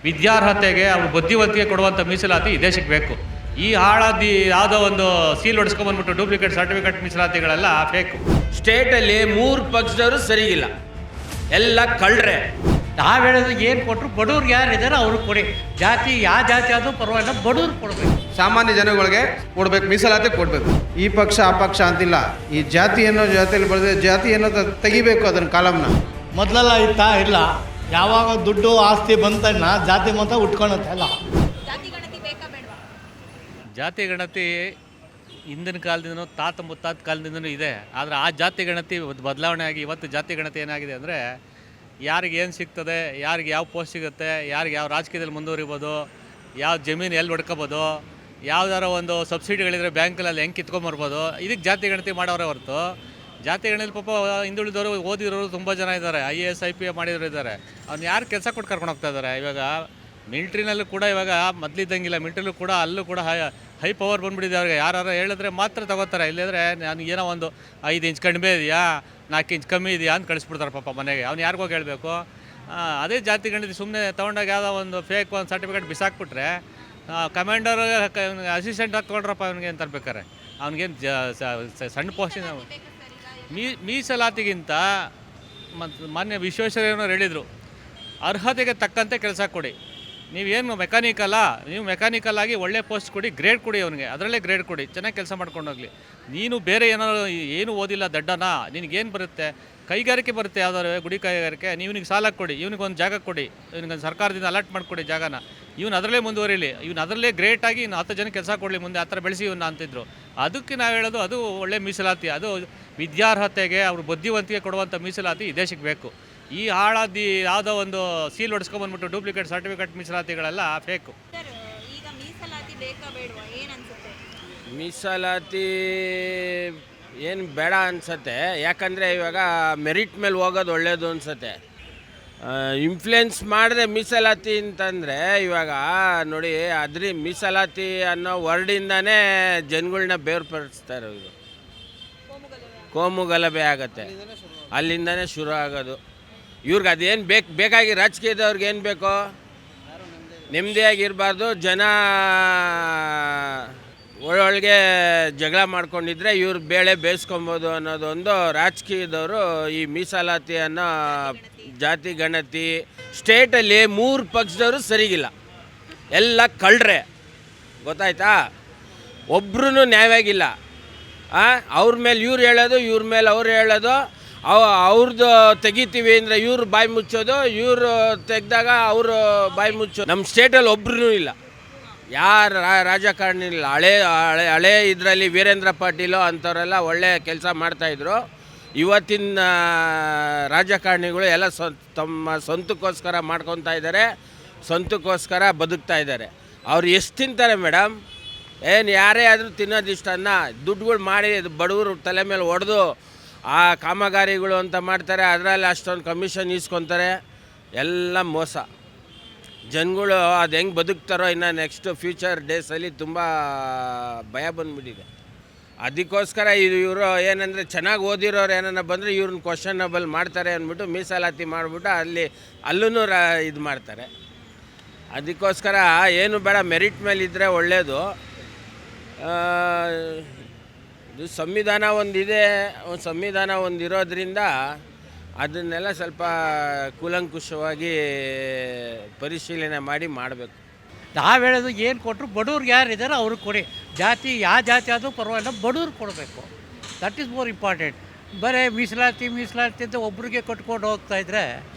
ವಿದ್ಯಾರ್ಹತೆಗೆ ಅವ್ರ ಬುದ್ಧಿವಂತಿಕೆ ಕೊಡುವಂಥ ಮೀಸಲಾತಿ ಈ ದೇಶಕ್ಕೆ ಬೇಕು. ಈ ಹಾಳಾದಿ ಯಾವುದೋ ಒಂದು ಸೀಲ್ ಹೊಡ್ಸ್ಕೊಂಬಂದ್ಬಿಟ್ಟು ಡೂಪ್ಲಿಕೇಟ್ ಸರ್ಟಿಫಿಕೇಟ್ ಮೀಸಲಾತಿಗಳೆಲ್ಲ ಫೇಕು. ಸ್ಟೇಟಲ್ಲಿ 3 ಪಕ್ಷದವರು ಸರಿಗಿಲ್ಲ, ಎಲ್ಲ ಕಳ್ರೆ. ನಾವು ಹೇಳೋದು ಏನು ಕೊಟ್ಟರು ಬಡವ್ರಿಗೆ ಯಾರಿದ್ದಾರೆ ಅವ್ರಿಗೆ ಕೊಡಿ. ಜಾತಿ ಯಾವ ಜಾತಿ ಆದರೂ ಪರವಾಗಿಲ್ಲ, ಬಡವ್ರಿಗೆ ಕೊಡಬೇಕು. ಸಾಮಾನ್ಯ ಜನಗಳಿಗೆ ಕೊಡ್ಬೇಕು, ಮೀಸಲಾತಿ ಕೊಡಬೇಕು. ಈ ಪಕ್ಷ ಆ ಪಕ್ಷ ಅಂತಿಲ್ಲ. ಈ ಜಾತಿ ಅನ್ನೋ ಜಾತಿಯಲ್ಲಿ ಬೆಳೆದ ಜಾತಿ ಅನ್ನೋ ತೆಗಿಬೇಕು ಅದನ್ನ ಕಾಲಮ್ನ. ಮೊದಲೆಲ್ಲ ಇತ್ತಾ ಇಲ್ಲ, ಯಾವಾಗ ದುಡ್ಡು ಆಸ್ತಿ ಬಂತಣ್ಣ ಜಾತಿ ಮತ ಉಟ್ಕೊಳತ್ತೆ ಅಲ್ಲ. ಜಾತಿ ಗಣತಿ ಹಿಂದಿನ ಕಾಲದಿಂದನೂ ತಾತ ಮುತ್ತಾತ ಕಾಲದಿಂದನೂ ಇದೆ. ಆದರೆ ಆ ಜಾತಿ ಗಣತಿ ಬದಲಾವಣೆ ಆಗಿ ಇವತ್ತು ಜಾತಿ ಗಣತಿ ಏನಾಗಿದೆ ಅಂದರೆ ಯಾರಿಗೆ ಏನು ಸಿಗ್ತದೆ, ಯಾರಿಗೆ ಯಾವ ಪೋಸ್ಟ್ ಸಿಗುತ್ತೆ, ಯಾರಿಗೆ ಯಾವ ರಾಜಕೀಯದಲ್ಲಿ ಮುಂದುವರಿಬೋದು, ಯಾವ ಜಮೀನು ಎಲ್ಲಿ ಹೊಡ್ಕೋಬೋದು, ಯಾವ್ದಾರ ಒಂದು ಸಬ್ಸಿಡಿಗಳಿದ್ರೆ ಬ್ಯಾಂಕಲ್ಲಿ ಹೆಂಗೆ ಕಿತ್ಕೊಂಬರ್ಬೋದು, ಇದಕ್ಕೆ ಜಾತಿ ಗಣತಿ ಮಾಡೋರೇ ಹೊರತು ಜಾತಿ ಗಣತಿ ಪಾಪ ಹಿಂದುಳಿದವರು ಓದಿರೋರು ತುಂಬ ಜನ ಇದ್ದಾರೆ. IAS IPS ಮಾಡಿದ್ರು ಇದ್ದಾರೆ. ಅವ್ನು ಯಾರು ಕೆಲಸ ಕೊಟ್ಟು ಕರ್ಕೊಂಡು ಹೋಗ್ತಾ ಇದ್ದಾರೆ. ಇವಾಗ ಮಿಲ್ಟ್ರಿನಲ್ಲೂ ಕೂಡ ಇವಾಗ ಮೊದಲಿದ್ದಂಗಿಲ್ಲ. ಮಿಲ್ಟ್ರಿಲೂ ಕೂಡ ಅಲ್ಲೂ ಕೂಡ ಹೈ ಪವರ್ ಬಂದುಬಿಟ್ಟಿದೆ ಅವ್ರಿಗೆ. ಯಾರು ಹೇಳಿದ್ರೆ ಮಾತ್ರ ತಗೋತಾರೆ. ಇಲ್ಲದ್ರೆ ನಾನು ಏನೋ ಒಂದು 5 ಇಂಚ್ ಕಡಿಮೆ ಇದೆಯಾ, 4 ಇಂಚ್ ಕಮ್ಮಿ ಇದೆಯಾ ಅಂತ ಕಳಿಸ್ಬಿಡ್ತಾರೆ ಪಾಪ ಮನೆಗೆ. ಅವ್ನು ಯಾರಿಗೋ ಹೇಳಬೇಕು. ಅದೇ ಜಾತಿ ಗಣತಿ ಸುಮ್ಮನೆ ತೊಗೊಂಡಾಗ ಯಾವುದೋ ಒಂದು ಫೇಕ್ ಒಂದು ಸರ್ಟಿಫಿಕೇಟ್ ಬಿಸಾಕ್ಬಿಟ್ರೆ ಕಮಾಂಡರ್ ಅಸಿಸ್ಟೆಂಟ್ ಹಾಕ್ಕೊಂಡ್ರಪ್ಪ ಅವ್ನಿಗೆ ಅಂತ ಬೇಕಾರೆ ಅವ್ನಿಗೇನು ಸಣ್ಣ ಪೋಸ್ಟಿನ ಮೀಸಲಾತಿಗಿಂತ ಮಾನ್ಯ ವಿಶ್ವೇಶ್ವರಯ್ಯನವ್ರು ಹೇಳಿದರು, ಅರ್ಹತೆಗೆ ತಕ್ಕಂತೆ ಕೆಲಸ ಕೊಡಿ. ನೀವೇನು ಮೆಕ್ಯಾನಿಕಲ್ಲ, ನೀವು ಮೆಕ್ಯಾನಿಕಲ್ ಆಗಿ ಒಳ್ಳೆ ಪೋಸ್ಟ್ ಕೊಡಿ, ಗ್ರೇಡ್ ಕೊಡಿ ಅವನಿಗೆ, ಅದರಲ್ಲೇ ಗ್ರೇಡ್ ಕೊಡಿ, ಚೆನ್ನಾಗಿ ಕೆಲಸ ಮಾಡ್ಕೊಂಡು ಹೋಗಲಿ. ನೀನು ಬೇರೆ ಏನಾದ್ರು ಏನು ಓದಿಲ್ಲ ದಡ್ಡನ, ನಿನಗೇನು ಬರುತ್ತೆ, ಕೈಗಾರಿಕೆ ಬರುತ್ತೆ, ಯಾವ್ದಾದ್ರು ಗುಡಿ ಕೈಗಾರಿಕೆ, ನೀವನಿಗೆ ಸಾಲ ಕೊಡಿ, ಇವನಿಗೊಂದು ಜಾಗ ಕೊಡಿ, ಇವನಿಗೊಂದು ಸರ್ಕಾರದಿಂದ ಅಲಾಟ್ ಮಾಡಿಕೊಡಿ ಜಾಗನ, ಇವನು ಅದರಲ್ಲೇ ಮುಂದುವರಿಲಿ, ಇವನು ಅದರಲ್ಲೇ ಗ್ರೇಟಾಗಿ ಇನ್ನು 10 ಜನಕ್ಕೆ ಕೆಲಸ ಕೊಡಲಿ ಮುಂದೆ, ಆ ಥರ ಬೆಳೆಸಿ ಇವನ್ನ ಅಂತಿದ್ರು. ಅದಕ್ಕೆ ನಾವು ಹೇಳೋದು ಅದು ಒಳ್ಳೆ ಮೀಸಲಾತಿ. ಅದು ವಿದ್ಯಾರ್ಹತೆಗೆ ಅವ್ರ ಬುದ್ಧಿವಂತಿಕೆ ಕೊಡುವಂಥ ಮೀಸಲಾತಿ ಈ ದೇಶಕ್ಕೆ ಬೇಕು. ಈ ಹಾಳಾದಿ ಯಾವುದೋ ಒಂದು ಸೀಲ್ ಹೊಡ್ಸ್ಕೊಂಬಂದ್ಬಿಟ್ಟು ಡೂಪ್ಲಿಕೇಟ್ ಸರ್ಟಿಫಿಕೇಟ್ ಮೀಸಲಾತಿಗಳೆಲ್ಲ ಫೇಕು. ಮೀಸಲಾತಿ ಏನು ಬೇಡ ಅನ್ಸತ್ತೆ. ಯಾಕಂದರೆ ಇವಾಗ ಮೆರಿಟ್ ಮೇಲೆ ಹೋಗೋದು ಒಳ್ಳೆಯದು ಅನ್ಸತ್ತೆ. ಇನ್ಫ್ಲುಯೆನ್ಸ್ ಮಾಡಿದ್ರೆ ಮೀಸಲಾತಿ ಅಂತಂದರೆ ಇವಾಗ ನೋಡಿ, ಮೀಸಲಾತಿ ಅನ್ನೋ ವರ್ಡಿಂದನೇ ಜನಗಳನ್ನ ಬೇರ್ಪಡಿಸ್ತಾರೆ. ಇದು ಕೋಮು ಗಲಭೆ ಆಗತ್ತೆ, ಅಲ್ಲಿಂದನೇ ಶುರು ಆಗೋದು. ಇವ್ರಿಗೆ ಅದೇನು ಬೇಕಾಗಿ ರಾಜಕೀಯದವ್ರಿಗೆ ಏನು ಬೇಕೋ, ನೆಮ್ಮದಿಯಾಗಿರಬಾರ್ದು, ಜನ ಒಳೊಳಗೆ ಜಗಳ ಮಾಡ್ಕೊಂಡಿದ್ರೆ ಇವ್ರು ಬೇಳೆ ಬೇಯಿಸ್ಕೊಬೋದು ಅನ್ನೋದೊಂದು ರಾಜಕೀಯದವರು ಈ ಮೀಸಲಾತಿ ಅನ್ನೋ ಜಾತಿ ಗಣತಿ. ಸ್ಟೇಟಲ್ಲಿ 3 ಪಕ್ಷದವರು ಸರಿಗಿಲ್ಲ, ಎಲ್ಲ ಕಳ್ರೆ. ಗೊತ್ತಾಯ್ತಾ? ಒಬ್ರು ನ್ಯಾಯವಾಗಿಲ್ಲ. ಅವ್ರ ಮೇಲೆ ಇವ್ರು ಹೇಳೋದು, ಇವ್ರ ಮೇಲೆ ಅವ್ರು ಹೇಳೋದು, ಅವ್ರದ್ದು ತೆಗಿತೀವಿ ಅಂದರೆ ಇವ್ರು ಬಾಯಿ ಮುಚ್ಚೋದು, ಇವರು ತೆಗೆದಾಗ ಅವರು ಬಾಯಿ ಮುಚ್ಚೋದು. ನಮ್ಮ ಸ್ಟೇಟಲ್ಲಿ ಒಬ್ರೂ ಇಲ್ಲ, ಯಾರು ರಾಜಕಾರಣಿ ಇಲ್ಲ. ಹಳೆ ಇದರಲ್ಲಿ ವೀರೇಂದ್ರ ಪಾಟೀಲು ಅಂಥವರೆಲ್ಲ ಒಳ್ಳೆ ಕೆಲಸ ಮಾಡ್ತಾಯಿದ್ರು. ಇವತ್ತಿನ ರಾಜಕಾರಣಿಗಳು ಎಲ್ಲ ತಮ್ಮ ಸ್ವಂತಕ್ಕೋಸ್ಕರ ಮಾಡ್ಕೊತಾ ಇದ್ದಾರೆ, ಸ್ವಂತಕ್ಕೋಸ್ಕರ ಬದುಕ್ತಾ ಇದ್ದಾರೆ. ಅವ್ರು ಎಷ್ಟು ತಿಂತಾರೆ ಮೇಡಮ್? ಏನು ಯಾರೇ ಆದರೂ ತಿನ್ನೋದಿಷ್ಟನ್ನ ದುಡ್ಡುಗಳು ಮಾಡಿ ಬಡವರು ತಲೆ ಮೇಲೆ ಹೊಡೆದು ಆ ಕಾಮಗಾರಿಗಳು ಅಂತ ಮಾಡ್ತಾರೆ. ಅದರಲ್ಲಿ ಅಷ್ಟೊಂದು ಕಮಿಷನ್ ಈಸ್ಕೊತಾರೆ. ಎಲ್ಲ ಮೋಸ. ಜನಗಳು ಅದು ಹೆಂಗೆ ಬದುಕ್ತಾರೋ ಇನ್ನು ನೆಕ್ಸ್ಟ್ ಫ್ಯೂಚರ್ ಡೇಸಲ್ಲಿ ತುಂಬ ಭಯ ಬಂದುಬಿಟ್ಟಿದೆ. ಅದಕ್ಕೋಸ್ಕರ ಇವರು ಏನಂದರೆ ಚೆನ್ನಾಗಿ ಓದಿರೋರು ಏನನ್ನ ಬಂದರೆ ಇವ್ರನ್ನ ಕ್ವಶನಬಲ್ ಮಾಡ್ತಾರೆ ಅಂದ್ಬಿಟ್ಟು ಮೀಸಲಾತಿ ಮಾಡಿಬಿಟ್ಟು ಅಲ್ಲೂ ಇದು ಮಾಡ್ತಾರೆ. ಅದಕ್ಕೋಸ್ಕರ ಏನು ಬೇಡ, ಮೆರಿಟ್ ಮೇಲೆ ಇದ್ದರೆ ಒಳ್ಳೆಯದು. ಇದು ಸಂವಿಧಾನ ಒಂದಿದೆ, ಸಂವಿಧಾನ ಒಂದಿರೋದ್ರಿಂದ ಅದನ್ನೆಲ್ಲ ಸ್ವಲ್ಪ ಕೂಲಂಕುಷವಾಗಿ ಪರಿಶೀಲನೆ ಮಾಡಿ ಮಾಡಬೇಕು. ನಾವು ಹೇಳೋದು ಏನು ಕೊಟ್ಟರು ಬಡವ್ರಿಗೆ ಯಾರಿದ್ದಾರೆ ಅವ್ರಿಗೆ ಕೊಡಿ. ಜಾತಿ ಯಾವ ಜಾತಿ ಆದರೂ ಪರವಾಗಿಲ್ಲ, ಬಡವ್ರಿಗೆ ಕೊಡಬೇಕು. That is more important. ಬರೀ ಮೀಸಲಾತಿ ಅಂತ ಒಬ್ರಿಗೆ ಕೊಟ್ಕೊಂಡು ಹೋಗ್ತಾಯಿದ್ರೆ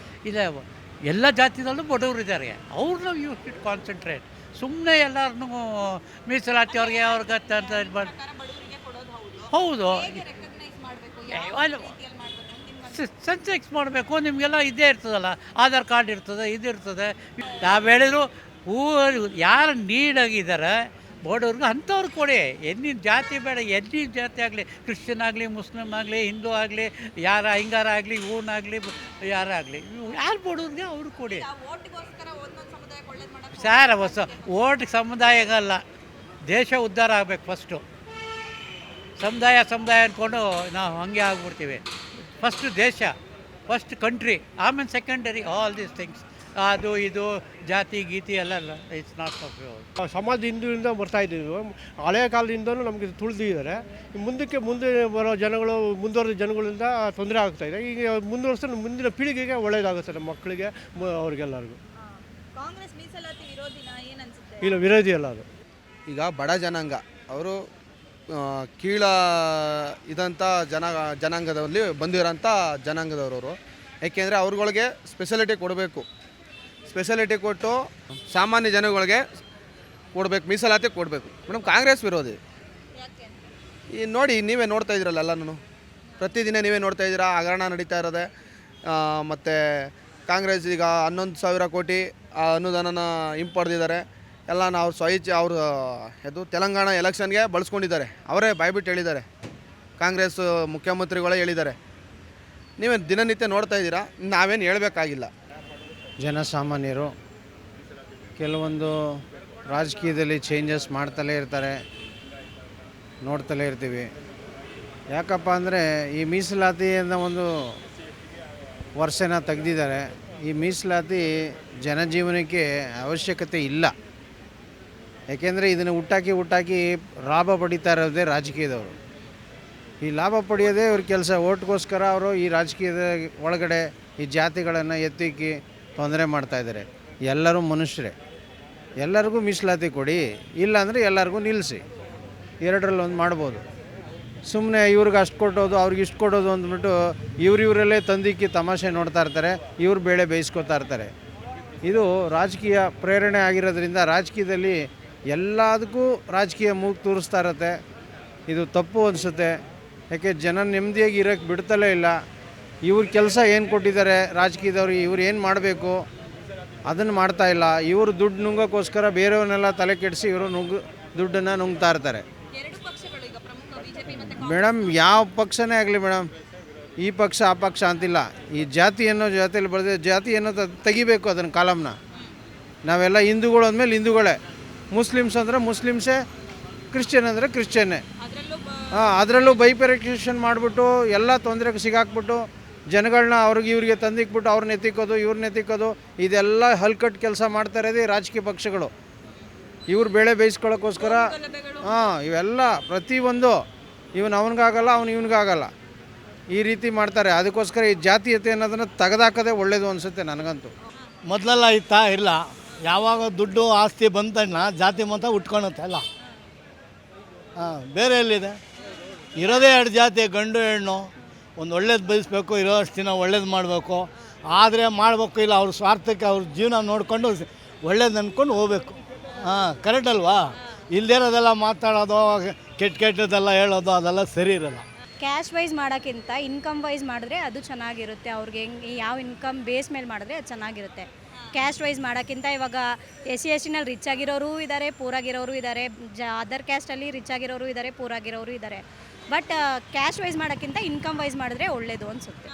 ಇದೆ. ಎಲ್ಲ ಜಾತಿದಲ್ಲೂ ಬಡವರು ಇದ್ದಾರೆ, ಅವ್ರನ್ನ ಯು ಶುಡ್ ಕಾನ್ಸಂಟ್ರೇಟ್. ಸುಮ್ಮನೆ ಎಲ್ಲರನ್ನೂ ಮೀಸಲಾತಿ ಅವ್ರಿಗೆ ಅವ್ರಿಗೆ ಅಂತ ಹೌದು ಸೆನ್ಸೆಕ್ಸ್ ಮಾಡಬೇಕು. ನಿಮಗೆಲ್ಲ ಇದೇ ಇರ್ತದಲ್ಲ, ಆಧಾರ್ ಕಾರ್ಡ್ ಇರ್ತದೆ, ಇದಿರ್ತದೆ. ನಾವು ಹೇಳಿದ್ರು ಯಾರು ನೀಡಾಗಿದ್ದಾರೆ ಬಡವ್ರಿಗೆ ಅಂಥವ್ರು ಕೊಡಿ. ಎಲ್ಲಿ ಜಾತಿ ಬೇಡ, ಎಲ್ಲಿ ಜಾತಿ ಆಗಲಿ, ಕ್ರಿಶ್ಚಿಯನ್ ಆಗಲಿ, ಮುಸ್ಲಿಮ್ ಆಗಲಿ, ಹಿಂದೂ ಆಗಲಿ, ಯಾರ ಹಿಂಗಾರ ಆಗಲಿ, ಇವನಾಗಲಿ, ಯಾರಾಗಲಿ, ಯಾರು ಬಡವ್ರಿಗೆ ಅವ್ರಿಗೆ ಕೊಡಿ. ಸರ್ ಓಟ್ ಸಮುದಾಯಗಲ್ಲ, ದೇಶ ಉದ್ಧಾರ ಆಗಬೇಕು. ಫಸ್ಟು ಸಮುದಾಯ ಅಂದ್ಕೊಂಡು ನಾವು ಹಂಗೆ ಆಗ್ಬಿಡ್ತೀವಿ. ಫಸ್ಟ್ ದೇಶ, ಫಸ್ಟ್ ಕಂಟ್ರಿ, ಆಮೇಲೆ ಸೆಕೆಂಡರಿ ಆಲ್ ದೀಸ್ ಥಿಂಗ್ಸ್. ಅದು ಇದು ಜಾತಿ ಗೀತಿ ಎಲ್ಲ ಇಟ್ಸ್ ನಾಟ್ ಪಾಸಿಬಲ್. ಸಮಾಜ ಹಿಂದೂರಿಂದ ಬರ್ತಾ ಇದ್ದೀವಿ, ಹಳೆಯ ಕಾಲದಿಂದಲೂ ನಮಗೆ ತುಳಿದಿದ್ದಾರೆ. ಮುಂದೆ ಬರೋ ಜನಗಳು, ಮುಂದುವರೆದ ಜನಗಳಿಂದ ತೊಂದರೆ ಆಗ್ತಾಯಿದೆ. ಈಗ ಮುಂದುವರಿಸಿದ್ರೆ ಮುಂದಿನ ಪೀಳಿಗೆಗೆ ಒಳ್ಳೆಯದಾಗುತ್ತೆ, ನಮ್ಮ ಮಕ್ಕಳಿಗೆ, ಅವ್ರಿಗೆಲ್ಲರಿಗೂ. ಕಾಂಗ್ರೆಸ್ ಮೀಸಲಾತಿ ವಿರೋಧಿನ ಏನು ಅನ್ಸುತ್ತೆ? ಇಲ್ಲ, ವಿರೋಧಿ ಅಲ್ಲ ಅದು. ಈಗ ಬಡ ಜನಾಂಗ ಅವರು ಕೀಳ ಇದಂಥ ಜನಾಂಗದಲ್ಲಿ ಬಂದಿರೋಂಥ ಜನಾಂಗದವರು. ಏಕೆಂದರೆ ಅವ್ರುಗಳಿಗೆ ಸ್ಪೆಷಾಲಿಟಿ ಕೊಡಬೇಕು. ಸ್ಪೆಷಾಲಿಟಿ ಕೊಟ್ಟು ಸಾಮಾನ್ಯ ಜನಗಳಿಗೆ ಕೊಡಬೇಕು, ಮೀಸಲಾತಿ ಕೊಡಬೇಕು. ಮೇಡಮ್, ಕಾಂಗ್ರೆಸ್ ವಿರೋಧಿ. ಯಾಕೆ? ಈ ನೋಡಿ, ನೀವೇ ನೋಡ್ತಾ ಇದ್ದೀರಲ್ಲ ಎಲ್ಲನೂ, ಪ್ರತಿದಿನ ನೀವೇ ನೋಡ್ತಾ ಇದ್ದೀರಾ, ಹಗರಣ ನಡೀತಾ ಇರೋದೆ. ಮತ್ತು ಕಾಂಗ್ರೆಸ್ ಈಗ 11,000 ಕೋಟಿ ಅನುದಾನನ ಹಿಂಪಡೆದಿದ್ದಾರೆ. ಎಲ್ಲ ನಾವು ಅವರು ಇದು ತೆಲಂಗಾಣ ಎಲೆಕ್ಷನ್ಗೆ ಬಳಸ್ಕೊಂಡಿದ್ದಾರೆ. ಅವರೇ ಬಾಯ್ಬಿಟ್ಟು ಹೇಳಿದ್ದಾರೆ, ಕಾಂಗ್ರೆಸ್ ಮುಖ್ಯಮಂತ್ರಿಗಳೇ ಹೇಳಿದ್ದಾರೆ. ನೀವೇ ದಿನನಿತ್ಯ ನೋಡ್ತಾ ಇದ್ದೀರಾ, ನಾವೇನು ಹೇಳಬೇಕಾಗಿಲ್ಲ. ಜನಸಾಮಾನ್ಯರು ಕೆಲವೊಂದು ರಾಜಕೀಯದಲ್ಲಿ ಚೇಂಜಸ್ ಮಾಡ್ತಲೇ ಇರ್ತಾರೆ, ನೋಡ್ತಲೇ ಇರ್ತೀವಿ. ಯಾಕಪ್ಪ ಅಂದರೆ ಈ ಮೀಸಲಾತಿಯಿಂದ ಒಂದು ವರ್ಷನ ತೆಗೆದಿದ್ದಾರೆ. ಈ ಮೀಸಲಾತಿ ಜನಜೀವನಕ್ಕೆ ಅವಶ್ಯಕತೆ ಇಲ್ಲ. ಏಕೆಂದರೆ ಇದನ್ನು ಹುಟ್ಟಾಕಿ ಲಾಭ ಪಡಿತಾ ಇರೋದೇ ರಾಜಕೀಯದವರು. ಈ ಲಾಭ ಪಡೆಯೋದೇ ಇವ್ರ ಕೆಲಸ. ಓಟ್ಗೋಸ್ಕರ ಅವರು ಈ ರಾಜಕೀಯದ ಒಳಗಡೆ ಈ ಜಾತಿಗಳನ್ನು ಎತ್ತಿಕ್ಕಿ ತೊಂದರೆ ಮಾಡ್ತಾಯಿದ್ದಾರೆ. ಎಲ್ಲರೂ ಮನುಷ್ಯರೇ, ಎಲ್ಲರಿಗೂ ಮೀಸಲಾತಿ ಕೊಡಿ, ಇಲ್ಲಾಂದರೆ ಎಲ್ಲರಿಗೂ ನಿಲ್ಲಿಸಿ, ಎರಡರಲ್ಲಿ ಒಂದು ಮಾಡ್ಬೋದು. ಸುಮ್ಮನೆ ಇವ್ರಿಗೆ ಅಷ್ಟು ಕೊಟ್ಟೋದು, ಅವ್ರಿಗೆ ಇಷ್ಟು ಕೊಡೋದು ಅಂದ್ಬಿಟ್ಟು ಇವರಲ್ಲೇ ತಂದಿಕ್ಕಿ ತಮಾಷೆ ನೋಡ್ತಾ ಇರ್ತಾರೆ, ಇವ್ರು ಬೇಳೆ ಬೇಯಿಸ್ಕೊತಾ ಇರ್ತಾರೆ. ಇದು ರಾಜಕೀಯ ಪ್ರೇರಣೆ ಆಗಿರೋದ್ರಿಂದ ರಾಜಕೀಯದಲ್ಲಿ ಎಲ್ಲದಕ್ಕೂ ರಾಜಕೀಯ ಮೂಗು ತೂರಿಸ್ತಾ ಇರತ್ತೆ. ಇದು ತಪ್ಪು ಅನಿಸುತ್ತೆ. ಯಾಕೆ ಜನ ನೆಮ್ಮದಿಯಾಗಿ ಇರೋಕ್ಕೆ ಬಿಡ್ತಲೇ ಇಲ್ಲ. ಇವ್ರ ಕೆಲಸ ಏನು ಕೊಟ್ಟಿದ್ದಾರೆ ರಾಜಕೀಯದವ್ರು, ಇವ್ರು ಏನು ಮಾಡಬೇಕು ಅದನ್ನು ಮಾಡ್ತಾಯಿಲ್ಲ. ಇವರು ದುಡ್ಡು ನುಂಗೋಕ್ಕೋಸ್ಕರ ಬೇರೆಯವ್ರನ್ನೆಲ್ಲ ತಲೆ ಕೆಡಿಸಿ ಇವರು ದುಡ್ಡನ್ನು ನುಂಗ್ತಾ ಇರ್ತಾರೆ. ಎರಡು ಪಕ್ಷಗಳು ಈಗ ಪ್ರಮುಖ ಬಿಜೆಪಿ ಮತ್ತು ಮೇಡಮ್, ಯಾವ ಪಕ್ಷನೇ ಆಗಲಿ ಮೇಡಮ್, ಈ ಪಕ್ಷ ಆ ಪಕ್ಷ ಅಂತಿಲ್ಲ. ಈ ಜಾತಿ ಅನ್ನೋ ಜಾತಿಯಲ್ಲಿ ಬೆಳೆದ ಜಾತಿ ಅನ್ನೋ ತೆಗಿಬೇಕು ಅದನ್ನು ಕಾಲಮ್ನ. ನಾವೆಲ್ಲ ಹಿಂದೂಗಳು ಅಂದಮೇಲೆ ಹಿಂದೂಗಳೇ, ಮುಸ್ಲಿಮ್ಸ್ ಅಂದರೆ ಮುಸ್ಲಿಮ್ಸೇ, ಕ್ರಿಶ್ಚಿಯನ್ ಅಂದರೆ ಕ್ರಿಶ್ಚಿಯನ್ನೇ. ಅದರಲ್ಲೂ ಬೈಪೆರಿಟೇಷನ್ ಮಾಡಿಬಿಟ್ಟು ಎಲ್ಲ ತೊಂದರೆಗೆ ಸಿಗಾಕ್ಬಿಟ್ಟು ಜನಗಳನ್ನ ಇವ್ರಿಗೆ ತಂದಿಕ್ಬಿಟ್ಟು ಅವ್ರನ್ನ ಎತ್ತಿಕ್ಕೋದು, ಇವ್ರನ್ನ ಎತ್ತಿಕ್ಕೋದು, ಇದೆಲ್ಲ ಹಲ್ಕಟ್ಟು ಕೆಲಸ ಮಾಡ್ತಾ ಇರೋದೇ ರಾಜಕೀಯ ಪಕ್ಷಗಳು. ಇವ್ರು ಬೇಳೆ ಬೇಯಿಸ್ಕೊಳ್ಳೋಕ್ಕೋಸ್ಕರ ಇವೆಲ್ಲ ಪ್ರತಿಯೊಂದು ಇವನು ಅವನಿಗಾಗಲ್ಲ, ಅವನು ಇವನಿಗಾಗಲ್ಲ, ಈ ರೀತಿ ಮಾಡ್ತಾರೆ. ಅದಕ್ಕೋಸ್ಕರ ಈ ಜಾತೀಯತೆ ಅನ್ನೋದನ್ನು ತೆಗೆದಾಕೋದೇ ಒಳ್ಳೆಯದು ಅನಿಸುತ್ತೆ ನನಗಂತೂ. ಮೊದಲೆಲ್ಲ ಇತ್ತಾ ಇಲ್ಲ, ಯಾವಾಗ ದುಡ್ಡು ಆಸ್ತಿ ಬಂತಣ್ಣ ಜಾತಿ ಮತ ಉಟ್ಕೊಳುತ್ತೆ ಅಲ್ಲ. ಬೇರೆ ಎಲ್ಲಿದೆ? ಇರೋದೇ ಎರಡು ಜಾತಿ, ಗಂಡು ಹೆಣ್ಣು. ಒಂದು ಒಳ್ಳೇದು ಬಯಸಬೇಕು, ಇರೋಷ್ಟು ದಿನ ಒಳ್ಳೇದು ಮಾಡಬೇಕು. ಆದರೆ ಮಾಡಬೇಕು, ಇಲ್ಲ ಅವ್ರ ಸ್ವಾರ್ಥಕ್ಕೆ ಅವ್ರ ಜೀವನ ನೋಡಿಕೊಂಡು ಒಳ್ಳೇದು ಅಂದ್ಕೊಂಡು ಹೋಗ್ಬೇಕು. ಕರೆಕ್ಟ್ ಅಲ್ವಾ? ಇಲ್ಲದೇ ಇರೋದೆಲ್ಲ ಮಾತಾಡೋದು, ಕೆಟ್ಟದೆಲ್ಲ ಹೇಳೋದು ಅದೆಲ್ಲ ಸರಿ ಇರೋಲ್ಲ. ಕ್ಯಾಶ್ ವೈಸ್ ಮಾಡೋಕ್ಕಿಂತ ಇನ್ಕಮ್ ವೈಸ್ ಮಾಡಿದ್ರೆ ಅದು ಚೆನ್ನಾಗಿರುತ್ತೆ. ಅವ್ರಿಗೆ ಹೆಂಗೆ ಯಾವ ಇನ್ಕಮ್ ಬೇಸ್ ಮೇಲೆ ಮಾಡಿದ್ರೆ ಅದು ಚೆನ್ನಾಗಿರುತ್ತೆ. ಕ್ಯಾಸ್ಟ್ ವೈಸ್ ಮಾಡೋಕ್ಕಿಂತ ಇವಾಗ SC/ST ರಿಚ್ ಆಗಿರೋರು ಇದ್ದಾರೆ, ಪೂರಾಗಿರೋರು ಇದ್ದಾರೆ. ಅದರ್ ಕ್ಯಾಸ್ಟಲ್ಲಿ ರಿಚ್ ಆಗಿರೋರು ಇದ್ದಾರೆ, ಪೂರಾಗಿರೋರು ಇದ್ದಾರೆ. ಬಟ್ ಕ್ಯಾಸ್ಟ್ ವೈಸ್ ಮಾಡೋಕ್ಕಿಂತ ಇನ್ಕಮ್ ವೈಸ್ ಮಾಡಿದ್ರೆ ಒಳ್ಳೇದು ಅನಿಸುತ್ತೆ.